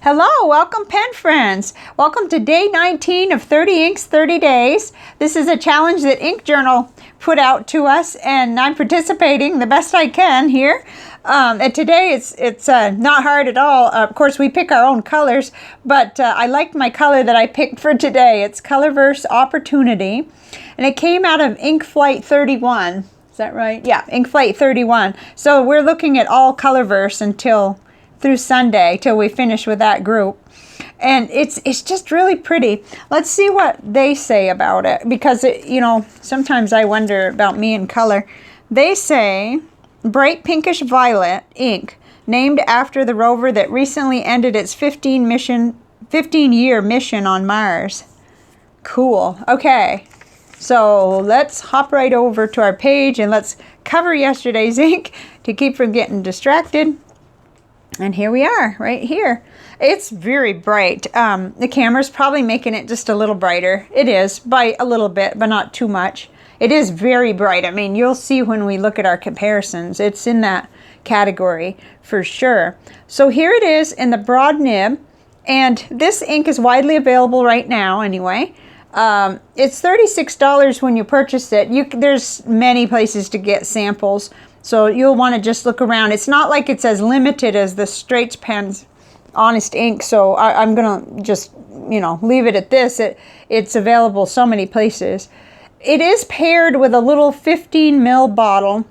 Hello, welcome pen friends. Welcome to day 19 of 30 Inks 30 Days. This is a challenge that Ink Journal put out to us, and I'm participating the best I can here. And today it's not hard at all. Of course, we pick our own colors, but I liked my color that I picked for today. It's Colorverse Opportunity, and it came out of Ink Flight 31. Is that right? Yeah, Ink Flight 31. So we're looking at all Colorverse through Sunday till we finish with that group, and it's just really pretty. Let's see what they say about it, because sometimes I wonder about me and color. They say bright pinkish violet ink named after the rover that recently ended its 15-year mission on Mars. Cool. Okay, so let's hop right over to our page and let's cover yesterday's ink to keep from getting distracted. And here we are, right here. It's very bright. The camera's probably making it just a little brighter. It is, by a little bit, but not too much. It is very bright. I mean, you'll see when we look at our comparisons. It's in that category for sure. So here it is in the broad nib, and this ink is widely available right now anyway. It's $36 when you purchase it. There's many places to get samples. So you'll want to just look around. It's not like it's as limited as the Straits Pen's Honest Ink, so I'm going to just, leave it at this. It's available so many places. It is paired with a little 15 ml bottle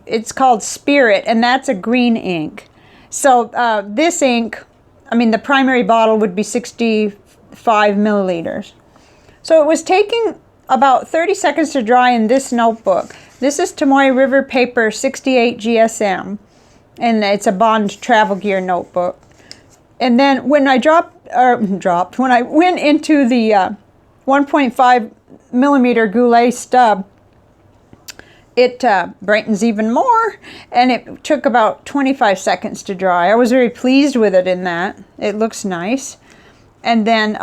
it's called Spirit, and that's a green ink. So this ink, the primary bottle would be 65 milliliters. So it was taking about 30 seconds to dry in this notebook. This is Tomoe River Paper 68 GSM, and it's a Bond Travel Gear notebook. And then when I when I went into the 1.5 millimeter Goulet stub, it brightens even more, and it took about 25 seconds to dry. I was very pleased with it in that. It looks nice. And then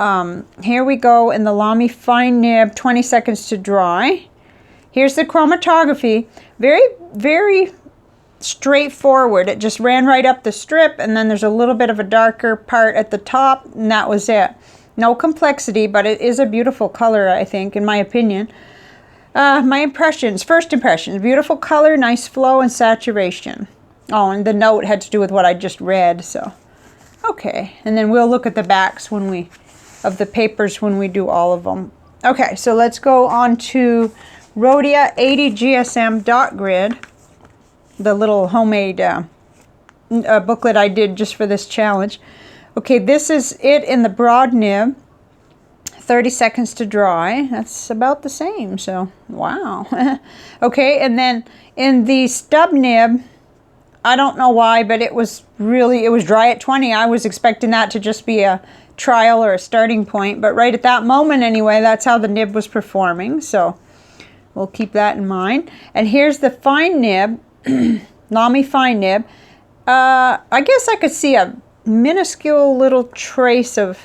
here we go in the Lamy Fine Nib, 20 seconds to dry. Here's the chromatography. Very, very straightforward. It just ran right up the strip, and then there's a little bit of a darker part at the top, and that was it. No complexity, but it is a beautiful color, I think, in my opinion. My impressions, first impressions, beautiful color, nice flow and saturation. Oh, and the note had to do with what I just read, so. Okay, and then we'll look at the backs of the papers when we do all of them. Okay, so let's go on to Rhodia 80 GSM dot grid, the little homemade booklet I did just for this challenge. Okay, this is it in the broad nib, 30 seconds to dry. That's about the same, so wow. Okay, and then in the stub nib, I don't know why, but it was dry at 20. I was expecting that to just be a trial or a starting point, but right at that moment anyway, that's how the nib was performing, so we'll keep that in mind. And here's the fine nib, Lamy Fine Nib. I guess I could see a minuscule little trace of,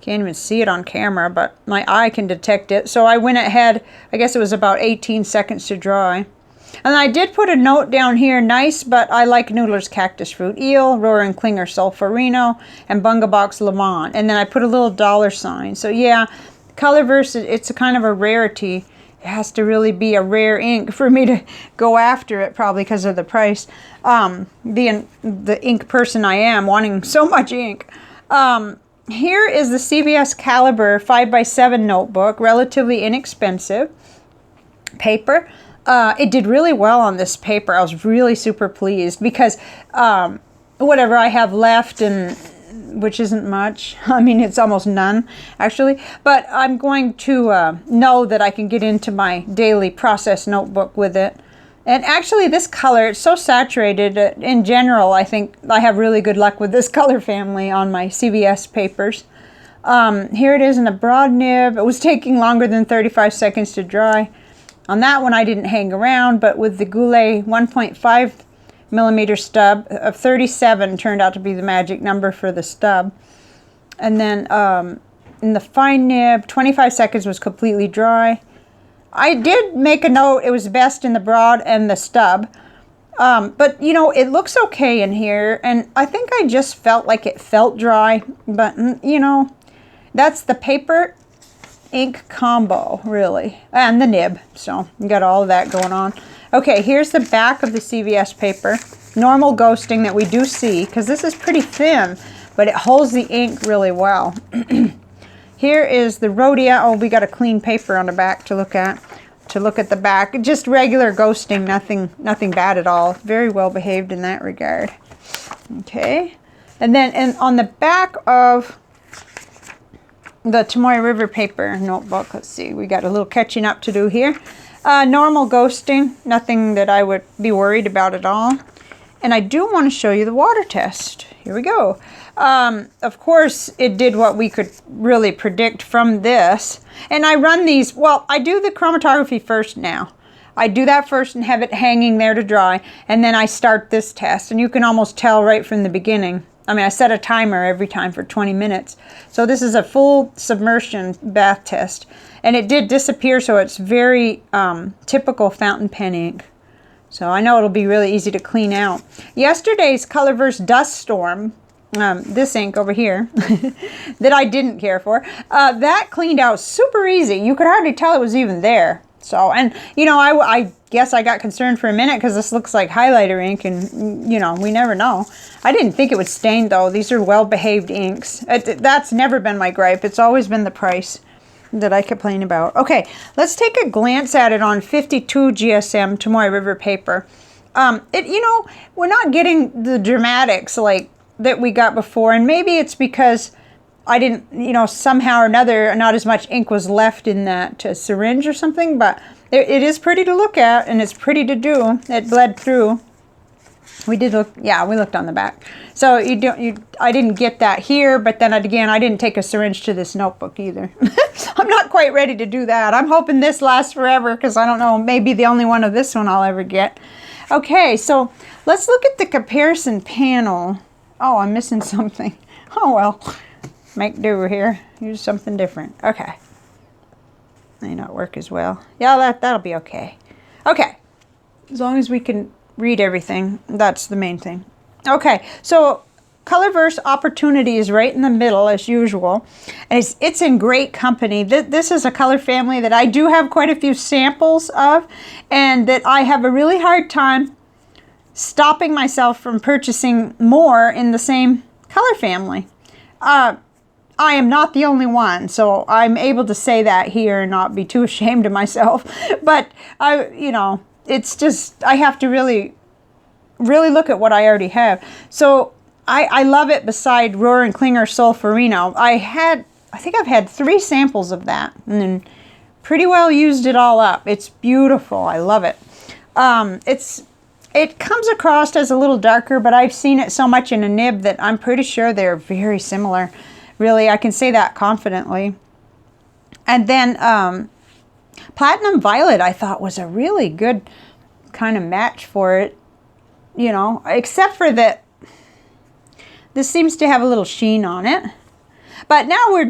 can't even see it on camera, but my eye can detect it. So I went ahead, I guess it was about 18 seconds to dry. And I did put a note down here, nice, but I like Noodler's Cactus Fruit Eel, Roaring Klinger Sulfurino, and Bunga Box Lemon. And then I put a little $sign. So yeah, Colorverse, it's a kind of a rarity. It has to really be a rare ink for me to go after it, probably because of the price. Being the ink person I am, wanting so much ink. Here is the CVS Caliber 5x7 notebook, relatively inexpensive paper. It did really well on this paper. I was really super pleased because whatever I have left, which isn't much. It's almost none, actually. But I'm going to know that I can get into my daily process notebook with it. And actually, this color, it's so saturated. In general, I think I have really good luck with this color family on my CVS papers. Here it is in a broad nib. It was taking longer than 35 seconds to dry. On that one, I didn't hang around, but with the Goulet 1.5 millimeter stub of 37 turned out to be the magic number for the stub. And then in the fine nib, 25 seconds was completely dry. I did make a note, it was best in the broad and the stub. But you know, it looks okay in here, and I think I just felt like it felt dry, but you know, that's the paper ink combo, really, and the nib, so you got all of that going on. Okay, here's the back of the CVS paper. Normal ghosting that we do see, because this is pretty thin, but it holds the ink really well. Here is the Rhodia. Oh, we got a clean paper on the back to look at. To look at the back, just regular ghosting, nothing bad at all. Very well behaved in that regard. Okay, and then on the back of the Tomoe River paper notebook, let's see, we got a little catching up to do here. Normal ghosting, nothing that I would be worried about at all. And I do want to show you the water test. Here we go. Of course, it did what we could really predict from this. And I run these, well, I do the chromatography first now. I do that first and have it hanging there to dry. And then I start this test. And you can almost tell right from the beginning. I mean, I set a timer every time for 20 minutes. So this is a full submersion bath test. And it did disappear, so it's very typical fountain pen ink. So I know it'll be really easy to clean out. Yesterday's Colorverse Dust Storm, this ink over here, that I didn't care for, that cleaned out super easy. You could hardly tell it was even there. So, and you know, I guess I got concerned for a minute because this looks like highlighter ink, and you know, we never know. I didn't think it would stain though. These are well-behaved inks. That's never been my gripe. It's always been the price that I complain about. Okay, let's take a glance at it on 52 GSM Tomoe River paper. You know, we're not getting the dramatics like that we got before, and maybe it's because I didn't, you know, somehow or another, not as much ink was left in that syringe or something, but it is pretty to look at, and it's pretty to do. It bled through. We did look, yeah, we looked on the back. So I didn't get that here, but then again, I didn't take a syringe to this notebook either. I'm not quite ready to do that. I'm hoping this lasts forever, because I don't know, maybe the only one of this one I'll ever get. Okay, so let's look at the comparison panel. Oh, I'm missing something. Oh, well. Make do here. Use something different. Okay. May not work as well. Yeah, that'll be okay. Okay. As long as we can read everything, that's the main thing. Okay, so Colorverse Opportunity is right in the middle as usual. And it's in great company. This is a color family that I do have quite a few samples of, and that I have a really hard time stopping myself from purchasing more in the same color family. I am not the only one, so I'm able to say that here and not be too ashamed of myself. But you know, it's just, I have to really look at what I already have. So I love it beside Rohr and Klinger Solferino. I think I've had 3 samples of that, and then pretty well used it all up. It's beautiful. I love it. It comes across as a little darker, but I've seen it so much in a nib that I'm pretty sure they're very similar. Really, I can say that confidently. And then Platinum Violet, I thought, was a really good kind of match for it, you know, except for that this seems to have a little sheen on it. But now we're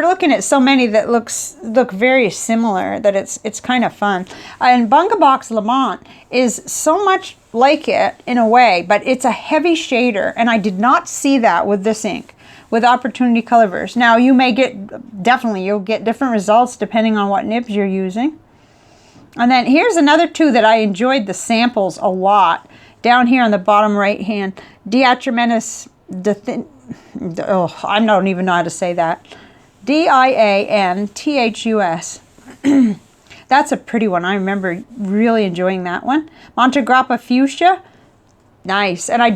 looking at so many that look very similar that it's kind of fun. And Bunga Box Lamont is so much like it in a way, but it's a heavy shader, and I did not see that with this ink, with Opportunity Colorverse. Now you may you'll get different results depending on what nibs you're using. And then here's another 2 that I enjoyed the samples a lot. Down here on the bottom right hand, Diatramentis, I don't even know how to say that. Dianthus. That's a pretty one. I remember really enjoying that one. Montegrappa Fuchsia. Nice. And I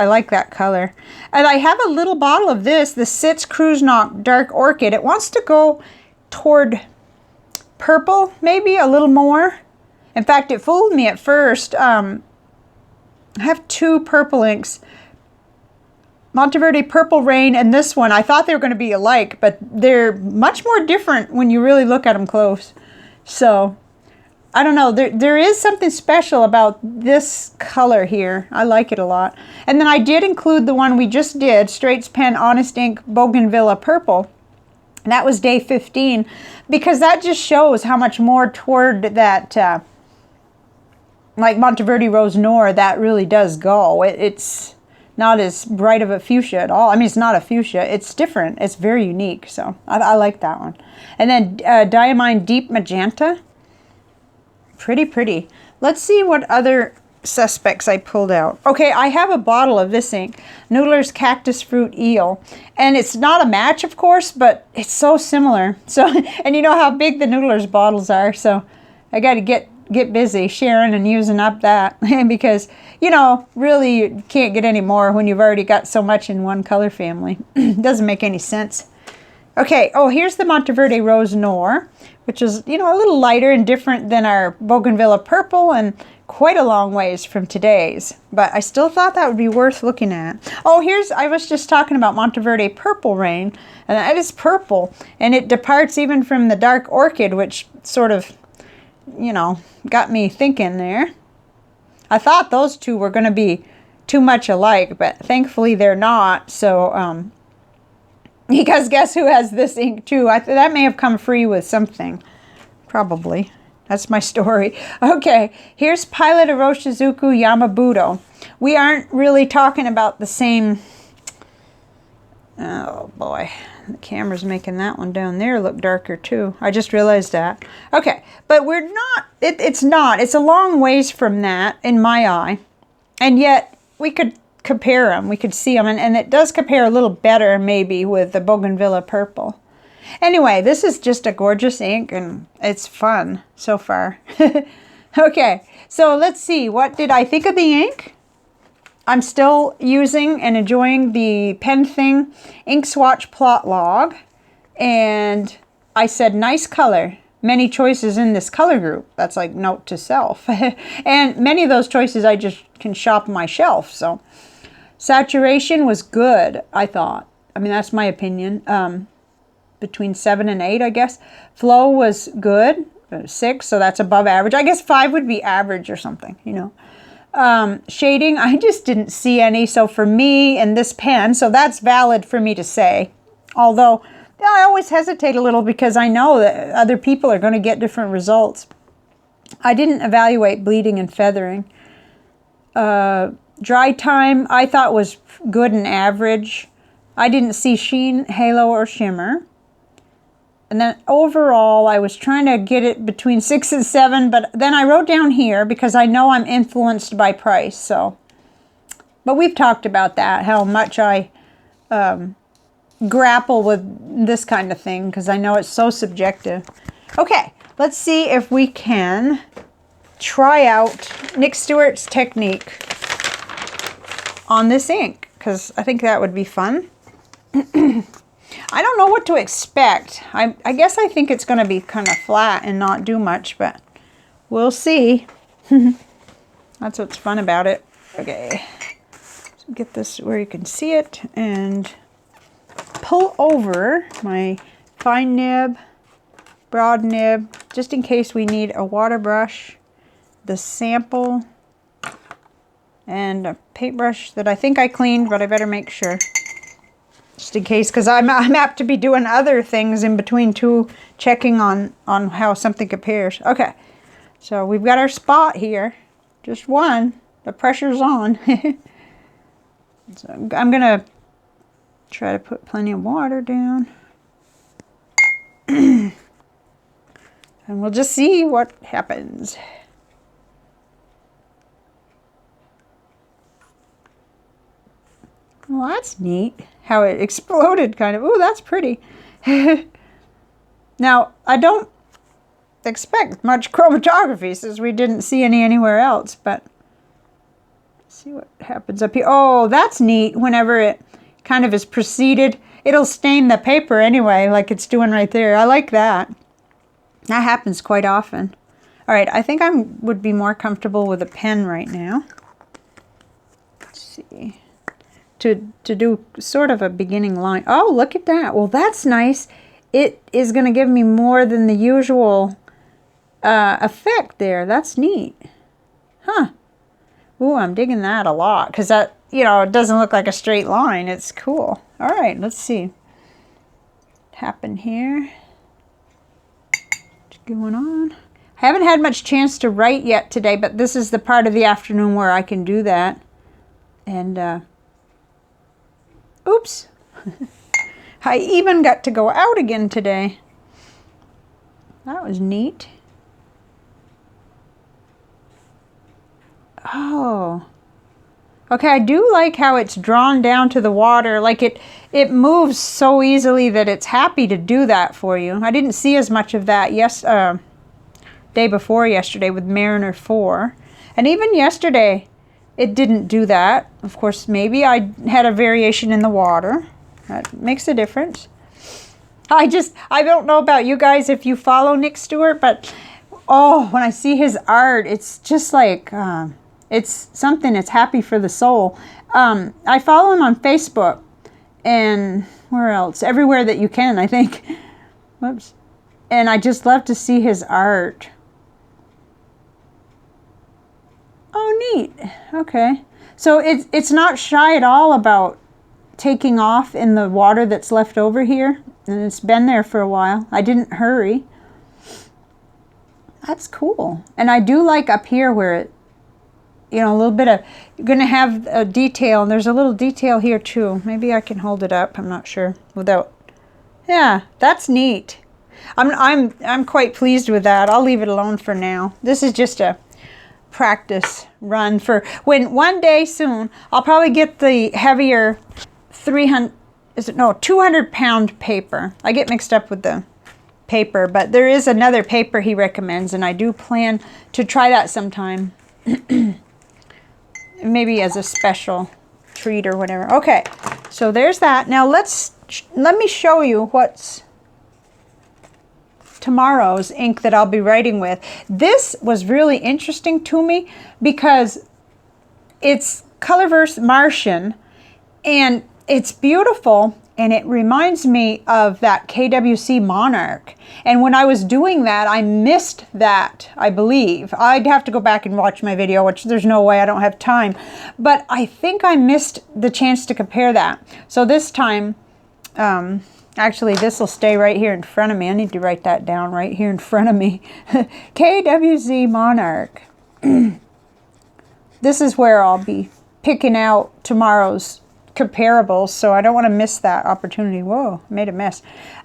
like that color. And I have a little bottle of this, the Sitz Cruise Knock Dark Orchid. It wants to go toward purple, maybe a little more. In fact, it fooled me at first. I have 2 purple inks. Monteverde Purple Rain and this one. I thought they were going to be alike, but they're much more different when you really look at them close. So, I don't know. There is something special about this color here. I like it a lot. And then I did include the one we just did, Straits Pen Honest Ink Bougainvillea Purple. And that was day 15, because that just shows how much more toward that like Monteverde Rose Noir, that really does go. It's not as bright of a fuchsia at all. I mean, it's not a fuchsia. It's different. It's very unique. So I like that one. And then Diamine Deep Magenta. Pretty pretty. Let's see what other suspects I pulled out. Okay, I have a bottle of this ink, Noodler's Cactus Fruit Eel, and it's not a match, of course, but it's so similar. So, and you know how big the Noodler's bottles are, so I got to get busy sharing and using up that because, you know, really you can't get any more when you've already got so much in one color family. Doesn't make any sense. Okay, oh, here's the Monteverde Rose Noir, which is, you know, a little lighter and different than our Bougainvillea Purple and quite a long ways from today's. But I still thought that would be worth looking at. Oh, I was just talking about Monteverde Purple Rain, and that is purple, and it departs even from the dark orchid, which sort of, you know, got me thinking there. I thought those two were going to be too much alike, but thankfully they're not. So, because guess who has this ink too? That may have come free with something. Probably. That's my story. Okay, here's Pilot Iroshizuku Yamabudo. We aren't really talking about the same... Oh boy, the camera's making that one down there look darker too. I just realized that. Okay, but we're not... It's not. It's a long ways from that in my eye. And yet, we could compare them. We could see them. And it does compare a little better maybe with the Bougainvillea Purple. Anyway, this is just a gorgeous ink, and it's fun so far. Okay, so let's see. What did I think of the ink? I'm still using and enjoying the Pen Thing Ink Swatch Plot Log. And I said, nice color. Many choices in this color group. That's like note to self. And many of those choices I just can shop on my shelf. So saturation was good, I thought. I mean, that's my opinion. Between 7 and 8, I guess. Flow was good, 6, so that's above average. I guess 5 would be average or something, you know. Shading, I just didn't see any, so for me and this pen, so that's valid for me to say. Although, I always hesitate a little because I know that other people are going to get different results. I didn't evaluate bleeding and feathering. Dry time, I thought was good and average. I didn't see sheen, halo, or shimmer. And then overall, I was trying to get it between 6 and 7, but then I wrote down here because I know I'm influenced by price. So, but we've talked about that, how much I grapple with this kind of thing because I know it's so subjective. Okay, let's see if we can try out Nick Stewart's technique on this ink because I think that would be fun. I don't know what to expect. I guess I think it's going to be kind of flat and not do much, but we'll see. That's what's fun about it. Okay, so get this where you can see it and pull over my fine nib, broad nib, just in case we need a water brush, the sample, and a paintbrush that I think I cleaned, but I better make sure. Just in case, because I'm apt to be doing other things in between too, checking on how something compares. Okay, so we've got our spot here. Just one. The pressure's on. So I'm going to try to put plenty of water down. And we'll just see what happens. Well, that's neat. How it exploded, kind of. Ooh, that's pretty. Now, I don't expect much chromatography since we didn't see any anywhere else, but let's see what happens up here. Oh, that's neat. Whenever it kind of is preceded, it'll stain the paper anyway, like it's doing right there. I like that. That happens quite often. All right, I think I would be more comfortable with a pen right now. Let's see. To do sort of a beginning line. Oh, look at that. Well, that's nice. It is going to give me more than the usual effect there. That's neat. Huh. Ooh, I'm digging that a lot because that, you know, it doesn't look like a straight line. It's cool. All right, let's see. What happened here? What's going on? Haven't had much chance to write yet today, but this is the part of the afternoon where I can do that. And, oops. I even got to go out again today. That was neat. Oh. Okay, I do like how it's drawn down to the water. Like it moves so easily that it's happy to do that for you. I didn't see as much of that day before yesterday with Mariner 4. And even yesterday, it didn't do that. Of course, maybe I had a variation in the water. That makes a difference. I don't know about you guys if you follow Nick Stewart, but oh, when I see his art, it's just like, it's something that's happy for the soul. I follow him on Facebook and where else? Everywhere that you can, I think. Whoops. And I just love to see his art. Oh, neat. Okay. So it's not shy at all about taking off in the water that's left over here. And it's been there for a while. I didn't hurry. That's cool. And I do like up here where it, you know, a little bit of, you're going to have a detail. And there's a little detail here too. Maybe I can hold it up. I'm not sure. Without, yeah, that's neat. I'm quite pleased with that. I'll leave it alone for now. This is just a practice run for when one day soon I'll probably get the heavier 200-pound paper. I get mixed up with the paper, but there is another paper he recommends, and I do plan to try that sometime. Maybe as a special treat or whatever. Okay, so there's that. Now let me show you what's tomorrow's ink that I'll be writing with. This was really interesting to me because it's Colorverse Martian and it's beautiful and it reminds me of that KWC Monarch. And when I was doing that, I missed that, I believe. I'd have to go back and watch my video, which there's no way, I don't have time. But I think I missed the chance to compare that. So this time, actually, this will stay right here in front of me. I need to write that down right here in front of me. KWZ Monarch. This is where I'll be picking out tomorrow's comparables, so I don't want to miss that opportunity. Whoa, made a mess.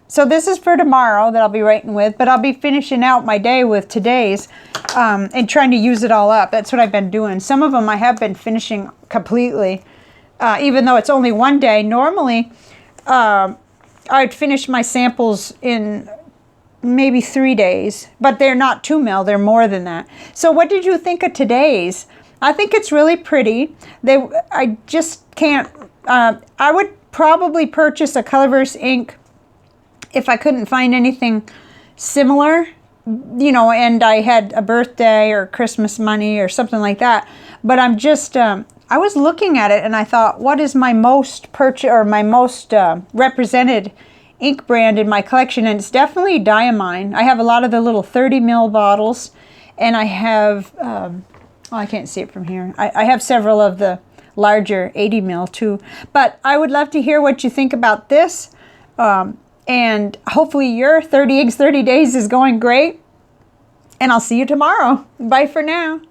So this is for tomorrow that I'll be writing with, but I'll be finishing out my day with today's and trying to use it all up. That's what I've been doing. Some of them I have been finishing completely, even though it's only one day. Normally, I'd finish my samples in maybe 3 days, but they're not 2 mil, they're more than that. So what did you think of today's? I think it's really pretty. I just can't, I would probably purchase a Colorverse ink if I couldn't find anything similar, you know, and I had a birthday or Christmas money or something like that. But I'm just, I was looking at it and I thought, what is my most represented ink brand in my collection? And it's definitely Diamine. I have a lot of the little 30 mil bottles, and I have, oh, I can't see it from here. I have several of the larger 80 mil too. But I would love to hear what you think about this. And hopefully your 30 inks, 30 days is going great. And I'll see you tomorrow. Bye for now.